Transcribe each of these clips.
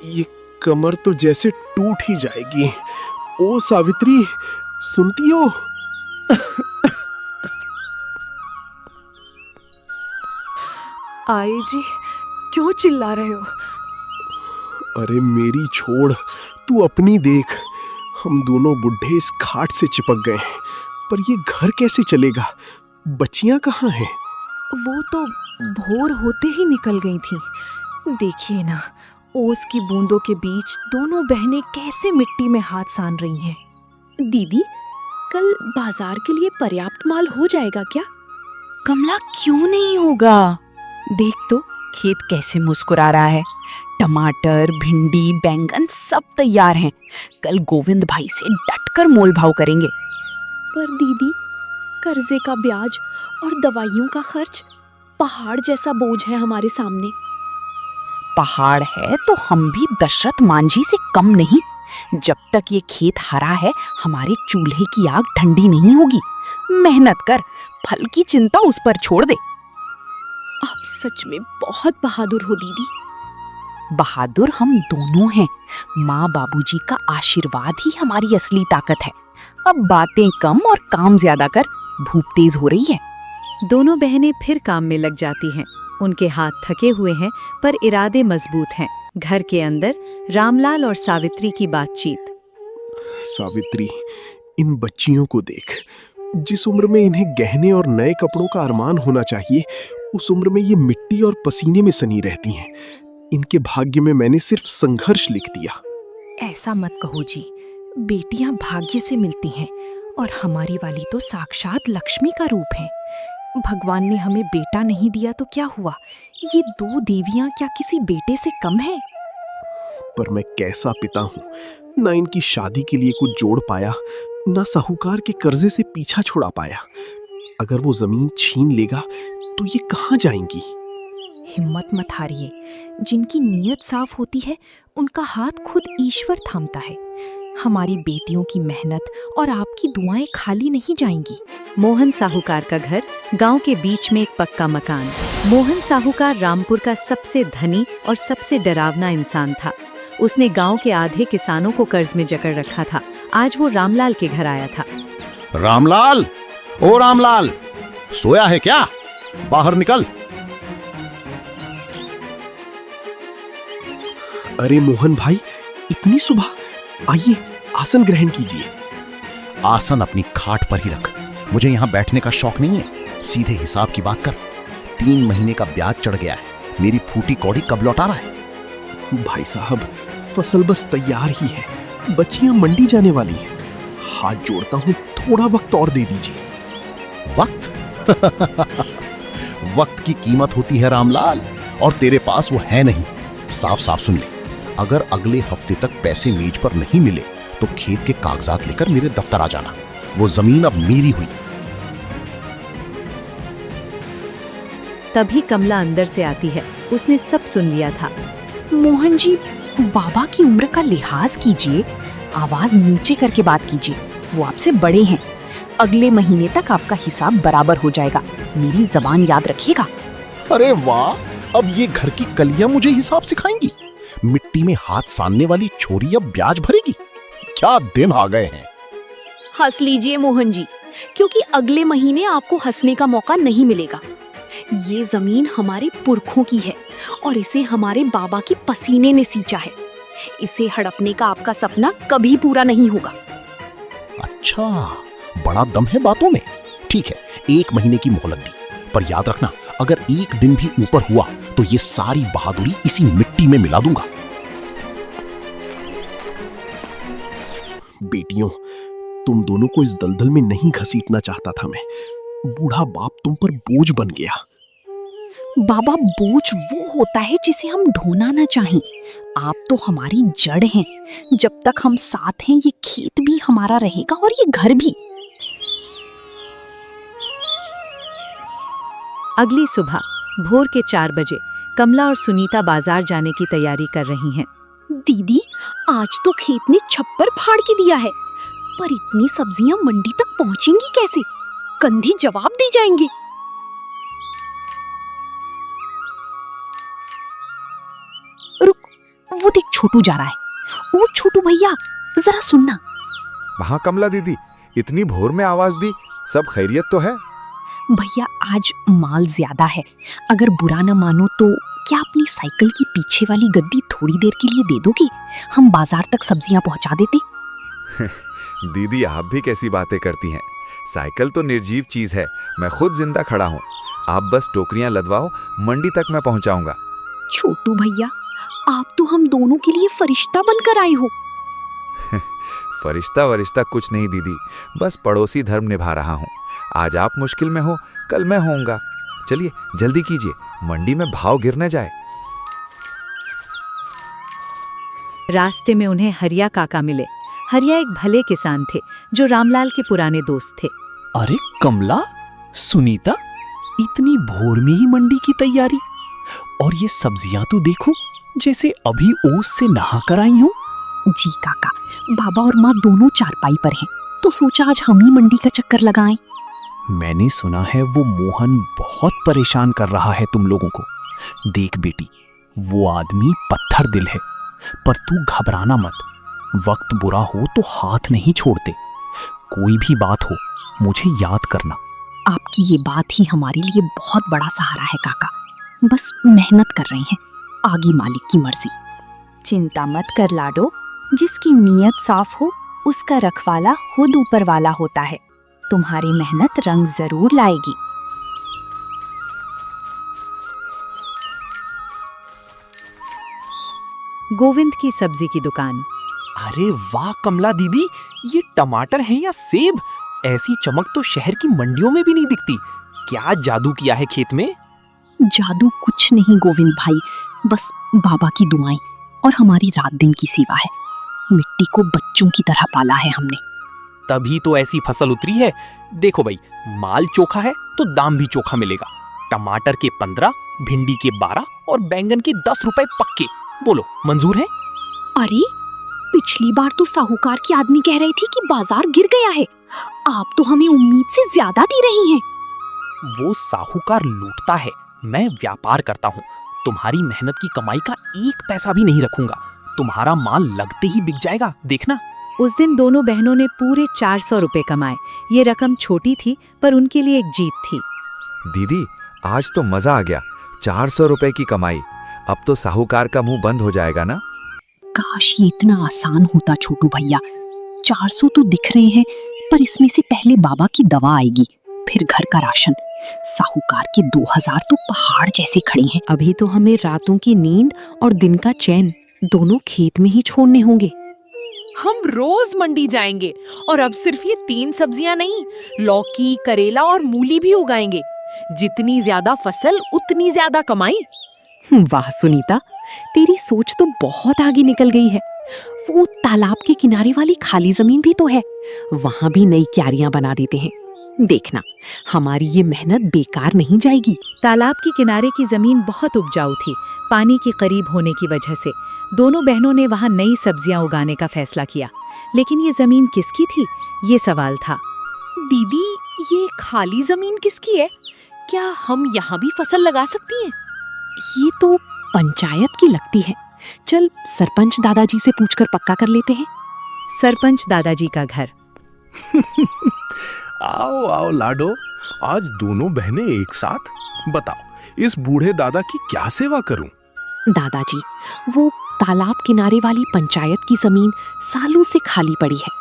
ये कमर तो जैसे टूट ही जाएगी। ओ सावित्री, सुनती हो? आई जी, क्यों चिल्ला रहे हो? अरे मेरी छोड़, तू अपनी देख। हम दोनों बुढ़े इस खाट से चिपक गए हैं, पर ये घर कैसे चलेगा? बच्चियां कहाँ हैं? वो तो भोर होते ही निकल गई थी। देखिए ना, ओस की बूंदों के बीच दोनों बहनें कैसे मिट्टी में हाथ सान रही हैं। दीदी, कल बाजार के लिए पर्याप्त माल हो जाएगा क्या? कमला, क्यों नहीं होगा? देख तो खेत कैसे मुस्कुरा रहा है। टमाटर, भिंडी, बैंगन सब तैयार हैं। कल गोविंद भाई से डटकर मोल भाव करेंगे। पर दीदी, कर्जे का ब्याज और दवाइयों का खर्च पहाड़ जैसा बोझ है हमारे सामने। पहाड़ है तो हम भी दशरथ मांझी से कम नहीं। जब तक ये खेत हरा है, हमारे चूल्हे की आग ठंडी नहीं होगी। मेहनत कर, फल की चिंता उस पर छोड़ दे। आप सच में बहुत बहादुर हो दीदी। बहादुर हम दोनों हैं। माँ बाबूजी का आशीर्वाद ही हमारी असली ताकत है। अब बातें कम और काम ज्यादा कर, भूख तेज हो रही है। दोनों बहनें फिर काम में लग जाती हैं। उनके हाथ थके हुए हैं पर इरादे मजबूत हैं। घर के अंदर रामलाल और सावित्री की बातचीत। सावित्री, इन बच्चियों को देख। जिस उम्र में इन्हें गहने और नए कपड़ों का अरमान होना चाहिए, उस उम्र में ये मिट्टी और पसीने में सनी रहती हैं। इनके भाग्य में मैंने सिर्फ संघर्ष लिख दिया। ऐसा मत कहो जी, बेटियां भाग्य से मिलती हैं और हमारी वाली तो साक्षात लक्ष्मी का रूप है। भगवान ने हमें बेटा नहीं दिया तो क्या हुआ? ये दो देवियां क्या किसी बेटे से कम हैं? पर मैं कैसा पिता हूँ, ना इनकी शादी के लिए कुछ जोड़ पाया, ना साहूकार के कर्जे से पीछा छुड़ा पाया। अगर वो जमीन छीन लेगा तो ये कहाँ जाएंगी? हिम्मत मत हारिए। जिनकी नीयत साफ होती है, उनका हाथ खुद ईश्वर थामता है। हमारी बेटियों की मेहनत और आपकी दुआएं खाली नहीं जाएंगी। मोहन साहूकार का घर, गांव के बीच में एक पक्का मकान। मोहन साहूकार रामपुर का सबसे धनी और सबसे डरावना इंसान था। उसने गांव के आधे किसानों को कर्ज में जकड़ रखा था। आज वो रामलाल के घर आया था। रामलाल, ओ रामलाल, सोया है क्या? बाहर निकल। अरे मोहन भाई, इतनी सुबह? आइए, आसन ग्रहण कीजिए। आसन अपनी खाट पर ही रख। मुझे यहाँ बैठने का शौक नहीं है। सीधे हिसाब की बात कर। 3 महीने का ब्याज चढ़ गया है। मेरी फूटी कौड़ी कब लौटा रहा है? भाई साहब, फसल बस तैयार ही है। बच्चियां मंडी जाने वाली हैं। हाथ जोड़ता हूँ, थोड़ा वक्त और दे दीजिए। वक्त? वक्त की कीमत होती है रामलाल, और तेरे पास वो है नहीं। साफ साफ सुन ले, अगर अगले हफ्ते तक पैसे मेज पर नहीं मिले तो खेत के कागजात लेकर मेरे दफ्तर आ जाना। वो जमीन अब मेरी हुई। तभी कमला अंदर से आती है। उसने सब सुन लिया था। मोहन जी, बाबा की उम्र का लिहाज कीजिए। आवाज नीचे करके बात कीजिए। वो आपसे बड़े हैं। अगले महीने तक आपका हिसाब बराबर हो जाएगा। मेरी जबान याद रखिएगा। अरे वाह, अब ये घर की कलियां मुझे हिसाब सिखाएंगी। मिट्टी में हाथ सानने वाली छोरी अब ब्याज भरेगी। क्या दिन आ गए हैं। हंस लीजिए मोहन जी, क्योंकि अगले महीने आपको हंसने का मौका नहीं मिलेगा। ये जमीन हमारे पुरखों की है और इसे हमारे बाबा की पसीने ने सींचा है। इसे हड़पने का आपका सपना कभी पूरा नहीं होगा। अच्छा, बड़ा दम है बातों में। ठीक है, 1 महीने की मोहलत दी, पर याद रखना, अगर 1 दिन भी ऊपर हुआ तो ये सारी बहादुरी इसी मिट्टी में मिला दूंगा। बेटियों, तुम दोनों को इस दलदल में नहीं घसीटना चाहता था मैं। बूढ़ा बाप तुम पर बोझ बन गया। बाबा, बोझ वो होता है जिसे हम ढोना ना चाहें। आप तो हमारी जड़ हैं। जब तक हम साथ हैं, ये खेत भी हमारा रहेगा और ये घर भी। अगली सुबह भोर के 4 बजे कमला और सुनीता बाजार जाने की तैयारी कर रही हैं। दीदी, आज तो खेत ने छप्पर फाड़ के दिया है, पर इतनी सब्जियां मंडी तक पहुंचेंगी कैसे? कंधी जवाब दी जाएंगे। रुक, वो देख, छोटू जा रहा है। ओ छोटू भैया, जरा सुनना। वहाँ कमला दीदी, इतनी भोर में आवाज दी, सब खैरियत तो है? भैया आज माल ज्यादा है, अगर बुरा न मानो तो क्या अपनी साइकिल की पीछे वाली गद्दी थोड़ी देर के लिए दे दोगे? हम बाजार तक सब्जियां पहुंचा देते। दीदी आप भी कैसी बातें करती हैं। साइकिल तो निर्जीव चीज है, मैं खुद जिंदा खड़ा हूँ। आप बस टोकरियां लदवाओ, मंडी तक मैं पहुंचाऊंगा। छोटू भैया, आप तो हम दोनों के लिए फरिश्ता बनकर आए हो। फरिश्ता वरिश्ता कुछ नहीं दीदी, बस पड़ोसी धर्म निभा रहा हूँ। आज आप मुश्किल में हो, कल मैं होऊंगा। चलिए जल्दी कीजिए, मंडी में भाव गिर न जाए। रास्ते में उन्हें हरिया काका मिले। हरिया एक भले किसान थे जो रामलाल के पुराने दोस्त थे। अरे कमला, सुनीता, इतनी भोर में ही मंडी की तैयारी, और ये सब्जियां तो देखो जैसे अभी ओस से नहा कर आई हूं। जी काका, बाबा और माँ दोनों चारपाई पर हैं, तो सोचा आज हम ही मंडी का चक्कर लगाएं। मैंने सुना है वो मोहन बहुत परेशान कर रहा है तुम लोगों को। देख बेटी, वो आदमी पत्थर दिल है, पर तू घबराना मत। वक्त बुरा हो तो हाथ नहीं छोड़ते। कोई भी बात हो मुझे याद करना। आपकी ये बात ही हमारे लिए बहुत बड़ा सहारा है काका। बस मेहनत कर रहे हैं, आगे मालिक की मर्जी। चिंता मत कर लाडो, जिसकी नीयत साफ हो उसका रखवाला खुद ऊपर वाला होता है। तुम्हारी मेहनत रंग जरूर लाएगी। गोविंद की सब्जी की दुकान। अरे वाह कमला दीदी, ये टमाटर हैं या सेब? ऐसी चमक तो शहर की मंडियों में भी नहीं दिखती। क्या जादू किया है खेत में? जादू कुछ नहीं गोविंद भाई, बस बाबा की दुआएं और हमारी रात दिन की सेवा है। मिट्टी को बच्चों की तरह पाला है हमने। तभी तो ऐसी फसल उतरी है। देखो भाई, माल चोखा है तो दाम भी चोखा मिलेगा। टमाटर के 15, भिंडी के 12 और बैंगन के 10 रुपए पक्के। बोलो मंजूर है? अरे, पिछली बार तो साहूकार की आदमी कह रही थी कि बाजार गिर गया है। आप तो हमें उम्मीद से ज्यादा दे रही हैं। वो साहूकार लूटता है, मैं व्यापार करता हूँ। तुम्हारी मेहनत की कमाई का 1 पैसा भी नहीं रखूंगा। तुम्हारा माल लगते ही बिक जाएगा, देखना। उस दिन दोनों बहनों ने पूरे 400 रुपए कमाए। ये रकम छोटी थी पर उनके लिए एक जीत थी। दीदी आज तो मजा आ गया, 400 रुपए की कमाई। अब तो साहूकार का मुंह बंद हो जाएगा ना? काश ये इतना आसान होता छोटू भैया। 400 तो दिख रहे हैं, पर इसमें से पहले बाबा की दवा आएगी, फिर घर का राशन। साहूकार के 2000 तो पहाड़ जैसे खड़े हैं। अभी तो हमें रातों की नींद और दिन का चैन दोनों खेत में ही छोड़ने होंगे। हम रोज मंडी जाएंगे और अब सिर्फ ये 3 सब्जियां नहीं, लौकी, करेला और मूली भी उगाएंगे। जितनी ज्यादा फसल उतनी ज्यादा कमाई। वाह सुनीता, तेरी सोच तो बहुत आगे निकल गई है। वो तालाब के किनारे वाली खाली जमीन भी तो है, वहां भी नई क्यारियां बना देते हैं। देखना, हमारी ये मेहनत बेकार नहीं जाएगी। तालाब के किनारे की जमीन बहुत उपजाऊ थी। पानी के करीब होने की वजह से दोनों बहनों ने वहां नई सब्जियां उगाने का फैसला किया। लेकिन ये जमीन किसकी थी, ये सवाल था। दीदी, ये खाली जमीन किसकी है? क्या हम यहाँ भी फसल लगा सकती हैं? ये तो पंचायत की लगती है। चल सरपंच दादाजी से पूछकर पक्का कर लेते हैं। सरपंच दादाजी का घर। आओ आओ लाडो, आज दोनों बहनें एक साथ। बताओ, इस बूढ़े दादा की क्या सेवा करूं? दादाजी, वो तालाब किनारे वाली पंचायत की जमीन सालों से खाली पड़ी है।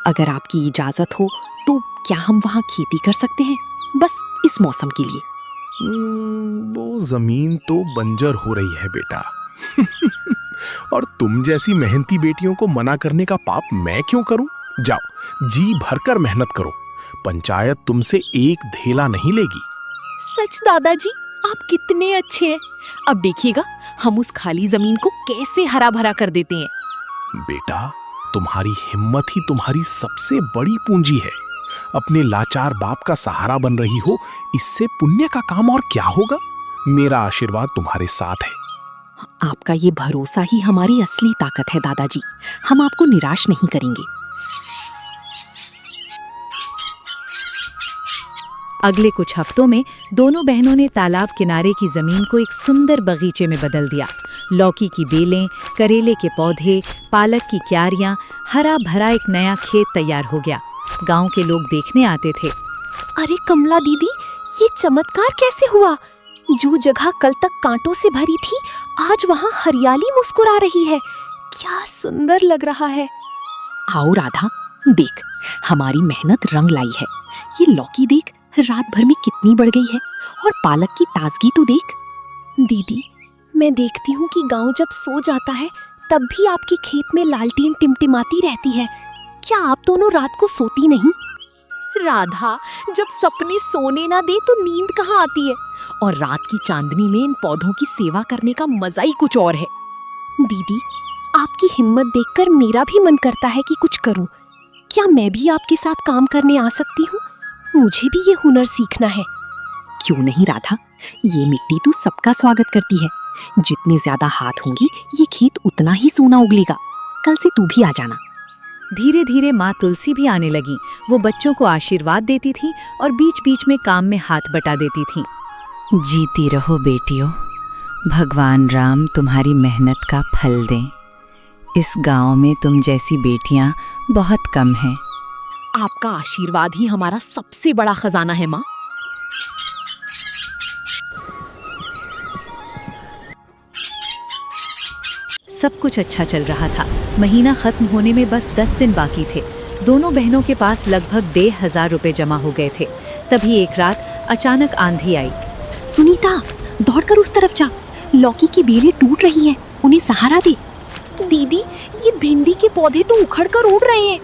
अगर आपकी इजाजत हो तो क्या हम वहाँ खेती कर सकते हैं, बस इस मौसम के लिए। वो जमीन तो बंजर हो रही है बेटा। और तुम जैसी मेहनती बेटियों को मना करने का पाप मैं क्यों करूं? जाओ, जी भरकर मेहनत करो। पंचायत तुमसे एक धेला नहीं लेगी। सच दादाजी, आप कितने अच्छे हैं। अब देखिएगा हम उस खाली जमीन को कैसे हरा भरा कर देते हैं। बेटा, तुम्हारी हिम्मत ही तुम्हारी सबसे बड़ी पूंजी है। अपने लाचार बाप का सहारा बन रही हो, इससे पुण्य का काम और क्या होगा? मेरा आशीर्वाद तुम्हारे साथ है। आपका ये भरोसा ही हमारी असली ताकत है दादाजी। हम आपको निराश नहीं करेंगे। अगले कुछ हफ्तों में दोनों बहनों ने तालाब किनारे की जमीन को एक सुंदर बगीचे में बदल दिया। लौकी की बेलें, करेले के पौधे, पालक की क्यारियां, हरा भरा एक नया खेत तैयार हो गया। गांव के लोग देखने आते थे। अरे कमला दीदी, ये चमत्कार कैसे हुआ? जो जगह कल तक कांटों से भरी थी, आज वहाँ हरियाली मुस्कुरा रही है। क्या सुंदर लग रहा है। आओ राधा, देख हमारी मेहनत रंग लाई है। ये लौकी देख, रात भर में कितनी बढ़ गई है, और पालक की ताजगी तो देख। दीदी, मैं देखती हूँ कि गांव जब सो जाता है तब भी आपके खेत में लालटेन टिमटिमाती रहती है। क्या आप दोनों रात को सोती नहीं? राधा, जब सपने सोने ना दे तो नींद कहाँ आती है। और रात की चांदनी में इन पौधों की सेवा करने का मजा ही कुछ और है। दीदी, आपकी हिम्मत देखकर मेरा भी मन करता है कि कुछ करूं। क्या मैं भी आपके साथ काम करने आ सकती हूँ? मुझे भी ये हुनर सीखना है। क्यों नहीं राधा, ये मिट्टी तो सबका स्वागत करती है। जितने ज्यादा हाथ होंगे ये खेत उतना ही सोना उगलेगा। कल से तू भी आ जाना। धीरे धीरे माँ तुलसी भी आने लगी। वो बच्चों को आशीर्वाद देती थी और बीच बीच में काम में हाथ बटा देती थी। जीती रहो बेटियों, भगवान राम तुम्हारी मेहनत का फल दें। इस गांव में तुम जैसी बेटियां बहुत कम हैं। आपका आशीर्वाद ही हमारा सबसे बड़ा खजाना है माँ। सब कुछ अच्छा चल रहा था। महीना खत्म होने में बस 10 दिन बाकी थे। दोनों बहनों के पास लगभग 1,500 रुपए जमा हो गए थे। तभी एक रात अचानक आंधी आई। सुनीता, दौड़कर उस तरफ जा। लौकी की बेलें टूट रही हैं, उन्हें सहारा दे। दीदी, ये भिंडी के पौधे तो उखड़कर उड़ रहे हैं।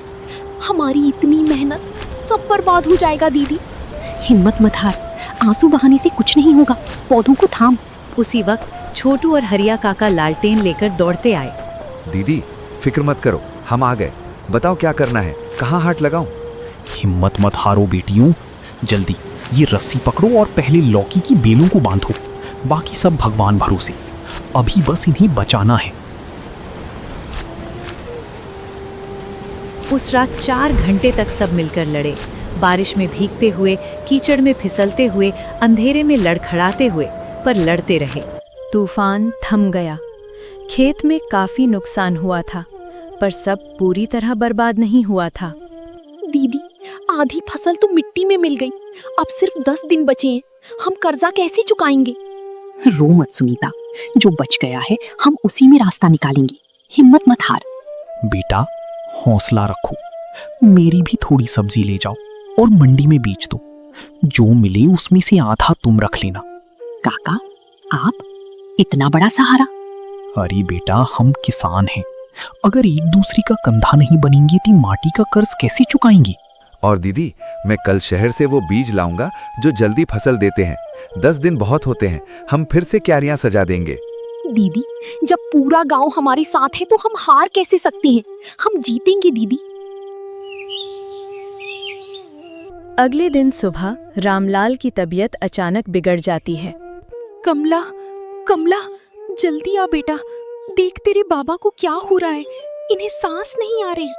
हमारी इतनी मेहनत सब बर्बाद हो जाएगा दीदी। हिम्मत मत हार, आंसू बहाने से कुछ नहीं होगा। पौधों को थाम। उसी वक्त छोटू और हरिया काका लालटेन लेकर दौड़ते आए। दीदी, फिक्र मत करो, हम आ गए। बताओ क्या करना है, कहाँ हाथ लगाऊं? हिम्मत मत हारो बेटियों, जल्दी ये रस्सी पकड़ो और पहले लौकी की बेलों को बांधो। बाकी सब भगवान भरोसे, अभी बस इन्हें बचाना है। उस रात 4 घंटे तक सब मिलकर लड़े। बारिश में भीगते हुए, कीचड़ में फिसलते हुए, अंधेरे में लड़खड़ाते हुए, पर लड़ते रहे। तूफान थम गया। खेत में काफी नुकसान हुआ था, पर सब पूरी तरह बर्बाद नहीं हुआ था। दीदी, आधी फसल तो मिट्टी में मिल गई। अब सिर्फ 10 दिन बचे हैं। हम कर्जा कैसे चुकाएंगे? रो मत सुनीता, जो बच गया है हम उसी में रास्ता निकालेंगे। हिम्मत मत हार। बेटा हौसला रखो, मेरी भी थोड़ी सब्जी ले जाओ और मंडी में बेच दो। जो मिले उसमें से आधा तुम रख लेना। काका, आप इतना बड़ा सहारा? अरे बेटा, हम किसान हैं। अगर एक दूसरे का कंधा नहीं बनेंगे तो माटी का कर्ज कैसे चुकाएंगे? और दीदी, मैं कल शहर से वो बीज लाऊंगा जो जल्दी फसल देते हैं। 10 दिन बहुत होते हैं, हम फिर से क्यारियां सजा देंगे। दीदी, जब पूरा गांव हमारे साथ है तो हम हार कैसे सकते हैं? हम जीतेंगे दीदी। अगले दिन सुबह रामलाल की तबीयत अचानक बिगड़ जाती है। कमला, कमला, जल्दी आ बेटा। देख तेरे बाबा को क्या हो रहा है, इन्हें सांस नहीं आ रही।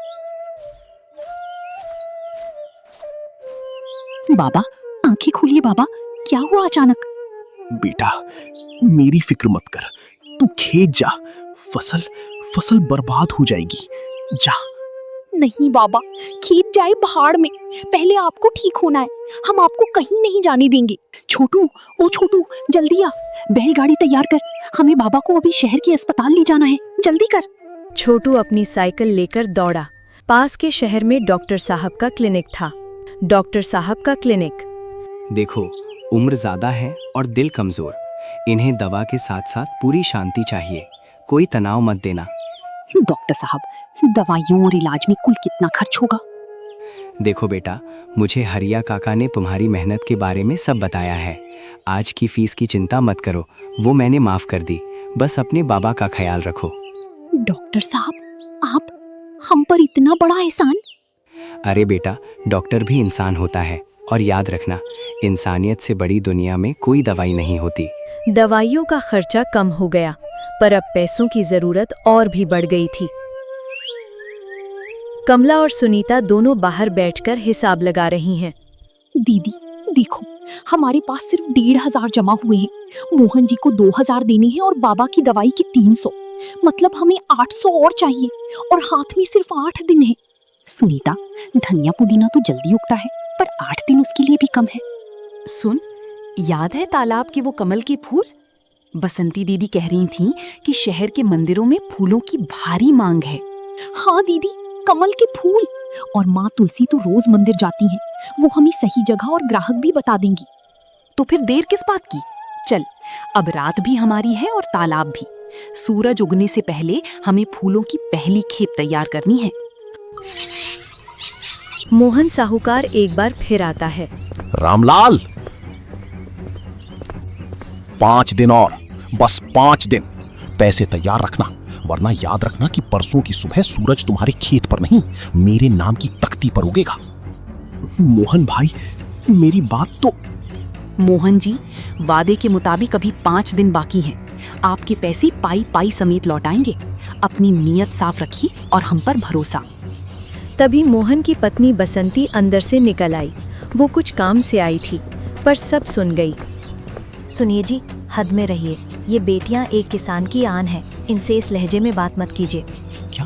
बाबा, आंखें खोलिए बाबा, क्या हुआ अचानक? बेटा, मेरी फिक्र मत कर, तू खेत जा। फसल बर्बाद हो जाएगी, जा। नहीं बाबा, खेत जाए पहाड़ में, पहले आपको ठीक होना है। हम आपको कहीं नहीं जाने देंगे। छोटू, ओ छोटू, जल्दी आ, बैलगाड़ी तैयार कर। हमें बाबा को अभी शहर के अस्पताल ले जाना है, जल्दी कर। छोटू अपनी साइकिल लेकर दौड़ा। पास के शहर में डॉक्टर साहब का क्लिनिक था। डॉक्टर साहब का क्लिनिक। देखो, उम्र ज्यादा है और दिल कमजोर। इन्हें दवा के साथ साथ पूरी शांति चाहिए। कोई तनाव मत देना। डॉक्टर साहब, दवाइयों और इलाज में कुल कितना खर्च होगा? देखो बेटा, मुझे हरिया काका ने तुम्हारी मेहनत के बारे में सब बताया है। आज की फीस की चिंता मत करो, वो मैंने माफ कर दी। बस अपने बाबा का ख्याल रखो। डॉक्टर साहब, आप हम पर इतना बड़ा एहसान। अरे बेटा, डॉक्टर भी इंसान होता है, और याद रखना, इंसानियत से बड़ी दुनिया में कोई दवाई नहीं होती। दवाइयों का खर्चा कम हो गया, पर अब पैसों की जरूरत और भी बढ़ गई थी। कमला और सुनीता दोनों बाहर बैठकर हिसाब लगा रही हैं। दीदी, देखो, हमारे पास सिर्फ 1,500 जमा हुए हैं। मोहन जी को 2,000 देने हैं और बाबा की दवाई के 300। मतलब हमें 800 और चाहिए, और हाथ में सिर्फ 8 दिन है। सुनीता, धनिया पुदीना तो जल्दी उगता है, पर 8 दिन उसके लिए भी कम है। सुन, याद है तालाब के वो कमल के फूल? बसंती दीदी कह रही थी कि शहर के मंदिरों में फूलों की भारी मांग है। हाँ दीदी, कमल के फूल। और माँ तुलसी तो रोज मंदिर जाती हैं, वो हमें सही जगह और ग्राहक भी बता देंगी। तो फिर देर किस बात की? चल, अब रात भी हमारी है और तालाब भी। सूरज उगने से पहले हमें फूलों की पहली खेप तैयार करनी है। मोहन साहूकार एक बार फिर आता है। रामलाल, 5 दिन और, बस 5 दिन। पैसे तैयार रखना, वरना याद रखना कि परसों की सुबह सूरज तुम्हारे खेत पर नहीं, मेरे नाम की तख्ती पर उगेगा। मोहन भाई, मेरी बात तो। मोहन जी, वादे के मुताबिक अभी 5 दिन बाकी हैं। आपके पैसे पाई पाई समेत लौटाएंगे। अपनी नीयत साफ रखिए और हम पर भरोसा। तभी मोहन की पत्नी बसंती अंदर से निकल आई। वो कुछ काम से आई थी, पर सब सुन गई। सुनिए जी, हद में रहिए। ये बेटियां एक किसान की आन है, इनसे इस लहजे में बात मत कीजिए। क्या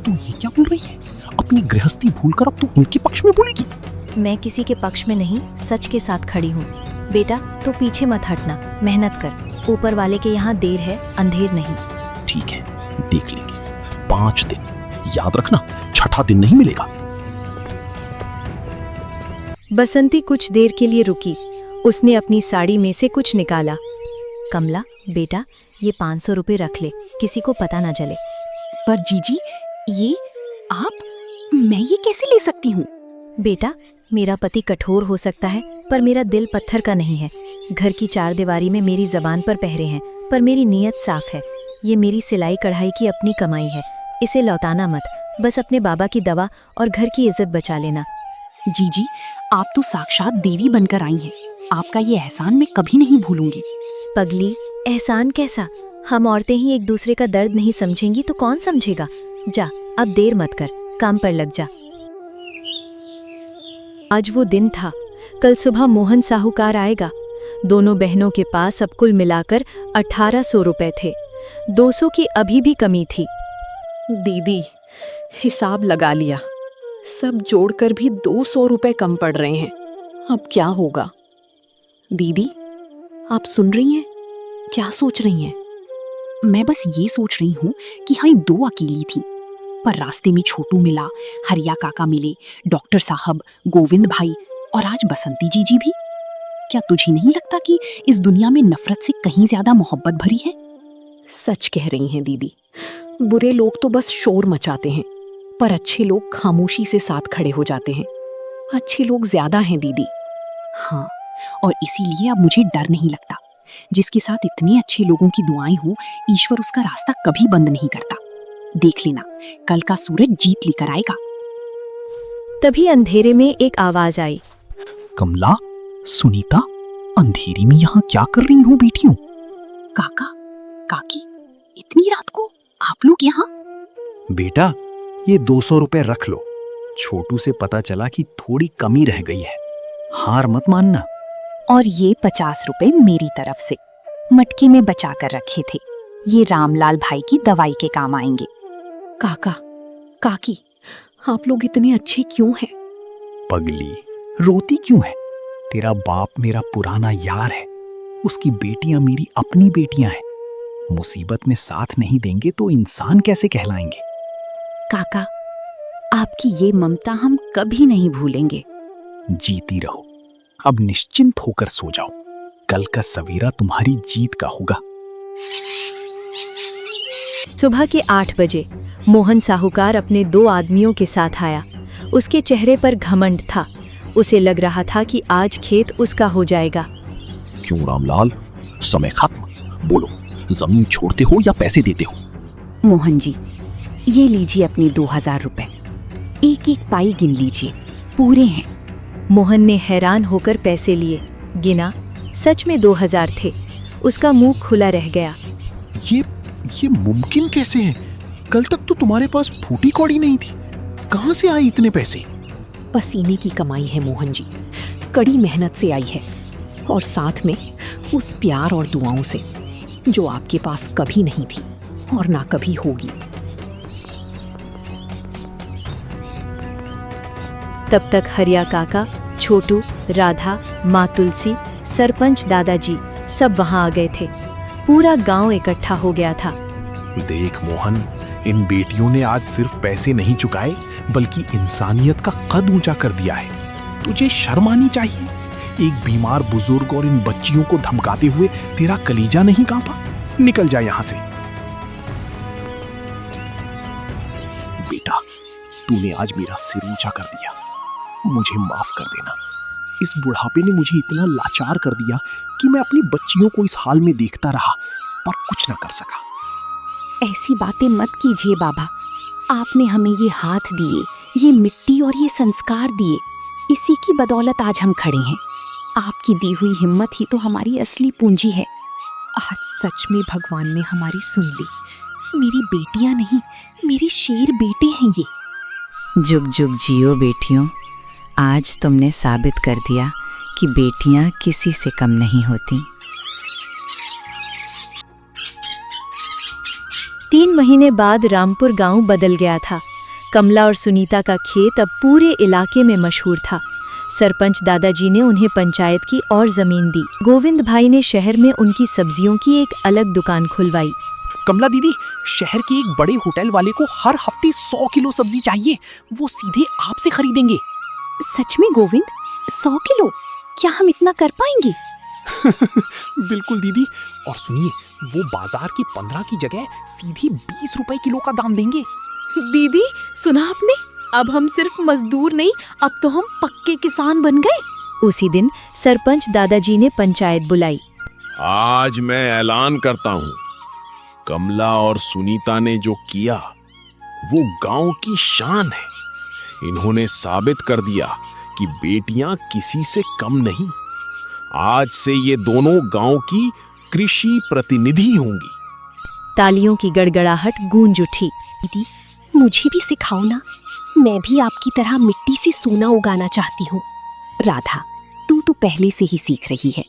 तू ये क्या बोल रही है? अपनी गृहस्थी भूलकर अब तू उनके पक्ष में बोलेगी? मैं किसी के पक्ष में नहीं, सच के साथ खड़ी हूँ। बेटा, तो पीछे मत हटना, मेहनत कर। ऊपर वाले के यहाँ देर है, अंधेर नहीं। ठीक है, देख लेंगे। 5 दिन, याद रखना, 6ठा दिन नहीं मिलेगा। बसंती कुछ देर के लिए रुकी। उसने अपनी साड़ी में से कुछ निकाला। कमला बेटा, ये 500 रुपए रख ले, किसी को पता ना चले। पर जीजी, ये आप, मैं ये कैसे ले सकती हूँ? बेटा, मेरा पति कठोर हो सकता है, पर मेरा दिल पत्थर का नहीं है। घर की 4 दीवारी में मेरी जबान पर पहरे हैं, पर मेरी नीयत साफ है। ये मेरी सिलाई कढ़ाई की अपनी कमाई है, इसे लौटाना मत। बस अपने बाबा की दवा और घर की इज्जत बचा लेना। जीजी, आप तो साक्षात देवी बनकर आई हैं। आपका ये एहसान मैं कभी नहीं भूलूंगी। पगली, एहसान कैसा? हम औरतें ही एक दूसरे का दर्द नहीं समझेंगी तो कौन समझेगा? जा, अब देर मत कर, काम पर लग जा। आज वो दिन था। कल सुबह मोहन साहूकार आएगा। दोनों बहनों के पास अब कुल मिलाकर 1800 रुपए थे। 200 की अभी भी कमी थी। दीदी, हिसाब लगा लिया, सब जोड़कर भी 200 रुपए कम पड़ रहे हैं। अब क्या होगा? दीदी, आप सुन रही हैं? क्या सोच रही हैं? मैं बस ये सोच रही हूँ कि हाँ, 2 अकेली थी, पर रास्ते में छोटू मिला, हरिया काका मिले, डॉक्टर साहब, गोविंद भाई और आज बसंती जीजी भी। क्या तुझे नहीं लगता कि इस दुनिया में नफरत से कहीं ज्यादा मोहब्बत भरी है? सच कह रही हैं दीदी। बुरे लोग तो बस शोर मचाते हैं, पर अच्छे लोग खामोशी से साथ खड़े हो जाते हैं। अच्छे लोग ज्यादा हैं दीदी। हाँ, और इसीलिए अब मुझे डर नहीं लगता। जिसके साथ इतने अच्छे लोगों की दुआएं हो, ईश्वर उसका रास्ता कभी बंद नहीं करता। देख लेना, कल का सूरज जीत लेकर आएगा। तभी अंधेरे में एक आवाज आई। कमला, सुनीता, अंधेरी में यहाँ क्या कर रही हो बेटियों? काका, काकी, इतनी रात को आप लोग यहाँ? बेटा, ये 200 रुपए रख लो। छोटू से पता चला कि थोड़ी कमी रह गई है, हार मत मानना। और ये 50 रुपए मेरी तरफ से मटके में बचा कर रखे थे। ये रामलाल भाई की दवाई के काम आएंगे। काका, काकी, आप लोग इतने अच्छे क्यों हैं? पगली, रोती क्यों है? तेरा बाप मेरा पुराना यार है, उसकी बेटियां मेरी अपनी बेटियां हैं। मुसीबत में साथ नहीं देंगे तो इंसान कैसे कहलाएंगे? काका, आपकी ये ममता हम कभी नहीं भूलेंगे। जीती रहो, अब निश्चिंत होकर सो जाओ। कल का सवेरा तुम्हारी जीत का होगा। सुबह के 8 बजे मोहन साहूकार अपने 2 आदमियों के साथ आया। उसके चेहरे पर घमंड था। उसे लग रहा था कि आज खेत उसका हो जाएगा। क्यों रामलाल, समय खत्म। बोलो, जमीन छोड़ते हो या पैसे देते हो? मोहन जी, ये लीजिए अपने 2000 रुपए। एक एक पाई गिन लीजिए, पूरे हैं। मोहन ने हैरान होकर पैसे लिए, गिना, सच में 2000 थे। उसका मुंह खुला रह गया। ये मुमकिन कैसे है? कल तक तो तुम्हारे पास फूटी कौड़ी नहीं थी, कहां से आए इतने पैसे? पसीने की कमाई है मोहन जी। कड़ी मेहनत से आई है और साथ में उस प्यार और दुआओं से जो आपके पास कभी नहीं थी और ना कभी होगी। तब तक हरिया काका, छोटू, राधा, माँ तुलसी, सरपंच दादाजी सब वहां आ गए थे। पूरा गांव इकट्ठा हो गया था। देख मोहन, इन बेटियों ने आज सिर्फ पैसे नहीं चुकाए बल्कि इंसानियत का कद ऊंचा कर दिया है। तुझे शर्म आनी चाहिए। एक बीमार बुजुर्ग और इन बच्चियों को धमकाते हुए तेरा कलीजा नहीं कांपा? निकल जा यहां से। बेटा, तूने आज मेरा सिर ऊंचा कर दिया, मुझे माफ कर देना। इस बुढ़ापे ने मुझे इतना लाचार कर दिया कि मैं अपनी बच्चियों को इस हाल में देखता रहा पर कुछ न कर सका। ऐसी बातें मत कीजिए बाबा। आपने हमें ये हाथ दिए, ये मिट्टी और ये संस्कार दिए, इसी की बदौलत आज हम खड़े हैं। आपकी दी हुई हिम्मत ही तो हमारी असली पूंजी है। आज सच में भगवान ने हमारी सुन ली। मेरी बेटियां नहीं, मेरे शेर बेटे हैं ये। जुग जुग जियो बेटियों। आज तुमने साबित कर दिया कि बेटियां किसी से कम नहीं होती। 3 महीने बाद रामपुर गांव बदल गया था। कमला और सुनीता का खेत अब पूरे इलाके में मशहूर था। सरपंच दादाजी ने उन्हें पंचायत की और जमीन दी। गोविंद भाई ने शहर में उनकी सब्जियों की एक अलग दुकान खुलवाई। कमला दीदी, शहर के एक बड़े होटल वाले को हर हफ्ते 100 किलो सब्जी चाहिए। वो सीधे आपसे खरीदेंगे। सच में गोविंद, 100 किलो? क्या हम इतना कर पाएंगे? बिल्कुल दीदी। और सुनिए, वो बाजार की 15 की जगह सीधी 20 रुपए किलो का दाम देंगे। दीदी, सुना आपने? अब हम सिर्फ मजदूर नहीं, अब तो हम पक्के किसान बन गए। उसी दिन सरपंच दादाजी ने पंचायत बुलाई। आज मैं ऐलान करता हूँ, कमला और सुनीता ने जो किया वो गांव की शान है। इन्होंने साबित कर दिया कि बेटियां किसी से कम नहीं। आज से ये दोनों गांव की कृषि प्रतिनिधि होंगी। तालियों की गड़गड़ाहट गूंज उठी। दीदी, मुझे भी सिखाओ ना। मैं भी आपकी तरह मिट्टी से सोना उगाना चाहती हूँ। राधा, तू तो पहले से ही सीख रही है।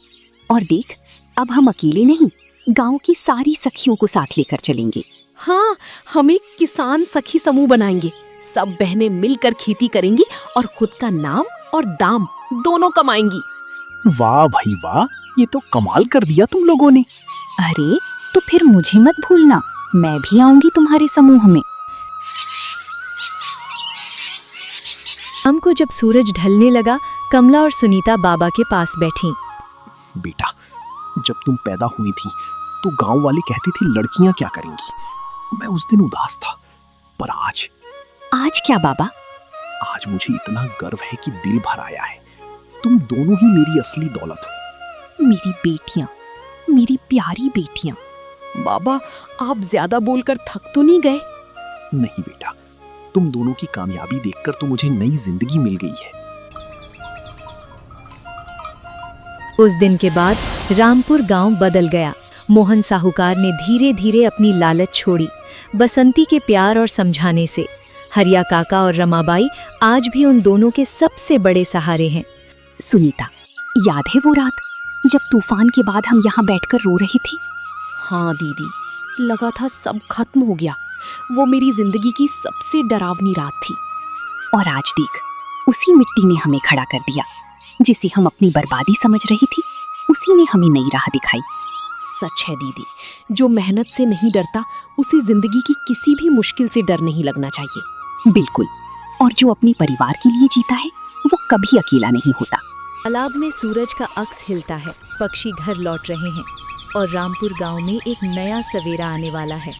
और देख, अब हम अकेले नहीं, गांव की सारी सखियों को साथ लेकर चलेंगे। हाँ, हम एक किसान सखी समूह बनाएंगे। सब बहनें मिलकर खेती करेंगी और खुद का नाम और दाम दोनों कमाएंगी। वाह भाई वाह, ये तो कमाल कर दिया तुम लोगों ने। अरे, तो फिर मुझे मत भूलना, मैं भी आऊंगी तुम्हारे समूह में। शाम को जब सूरज ढलने लगा, कमला और सुनीता बाबा के पास बैठी। बेटा, जब तुम पैदा हुई थी तो गांव वाले कहते थे लड़कियां क्या करेंगी। मैं उस दिन उदास था, पर आज क्या बाबा? आज मुझे इतना गर्व है कि दिल भर आया है। तुम दोनों ही मेरी असली दौलत हो। मेरी बेटियां, मेरी प्यारी बेटियां। बाबा, आप ज्यादा बोलकर थक तो नहीं गए? नहीं बेटा, तुम दोनों की कामयाबी देखकर तो मुझे नई जिंदगी मिल गई है। उस दिन के बाद रामपुर गांव बदल गया। मोहन साहूकार ने धीरे धीरे अपनी लालच छोड़ी। बसंती के प्यार और समझाने से हरिया काका और रमाबाई आज भी उन दोनों के सबसे बड़े सहारे हैं। सुनीता, याद है वो रात जब तूफान के बाद हम यहाँ बैठकर रो रहे थे? हाँ दीदी, लगा था सब खत्म हो गया। वो मेरी जिंदगी की सबसे डरावनी रात थी। और आज देख, उसी मिट्टी ने हमें खड़ा कर दिया। जिसे हम अपनी बर्बादी समझ रही थी, उसी ने हमें नई राह दिखाई। सच है दीदी, जो मेहनत से नहीं डरता उसे जिंदगी की किसी भी मुश्किल से डर नहीं लगना चाहिए। बिल्कुल। और जो अपने परिवार के लिए जीता है वो कभी अकेला नहीं होता। तालाब में सूरज का अक्स हिलता है, पक्षी घर लौट रहे हैं और रामपुर गांव में एक नया सवेरा आने वाला है।